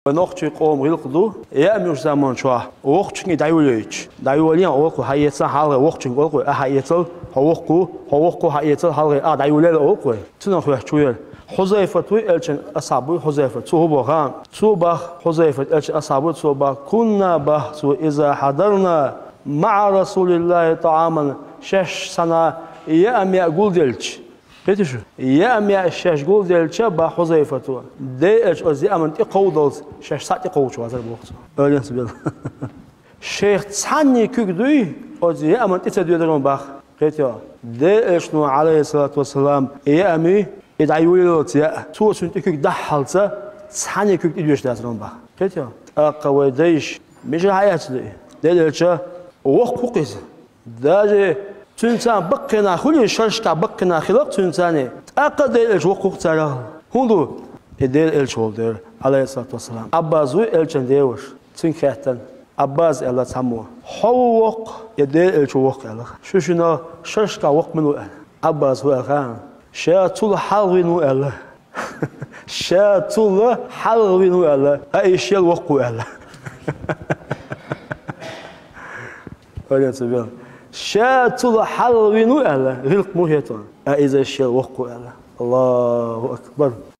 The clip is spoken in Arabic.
ونختي قوم غلقدو يا مش زمان شوا وقتني دايوليش دايولين أوكو هايتسا حالة وقتني أوكو هايتسا هوكو هايتسا حالة دايولين أوكو تناخذ شوية حذيفة تويلشن أصحابه حذيفة توبا خان توبا حذيفة إلشن أصحابه توبا كنا بحث إذا حضرنا مع رسول الله طعاما شش سنة يا أمي أقول دلش بيتشو يا أمي شش قول دلش بحذيفة تو دلش أزي أمن تقودلز شش ساعة تقودشوا هذا الوقت أولين سبيل شيخ ثاني كقدوي أزي أمن تتديرون بخ قيتيا دلش نو عليه الصلاة والسلام يا أمي إدعيولوت يا تو سنتك دحالته ثاني كق إدوش داترون بخ قيتيا أقوى ديش مش حياتي دلش وقوقيز داجي تنسان بقنا خلي شرشكا بقنا خلق تنساني أقد دلش وقوق ترى هندو إدل الشولدر عليه الصلاة والسلام أبازو الشن ديوش تنكهتن أباز إلا تامو حوق إدل الشوق إلا شو شرشكا وق منو إلا أباز هو الخان شاتول حلوينو إلا شاتول حلوينو إلا أي شيء وقو إلا أولين سبيل شاتول حلوينو إلا غلق موهيتون أإذا الشيء وقو إلا الله أكبر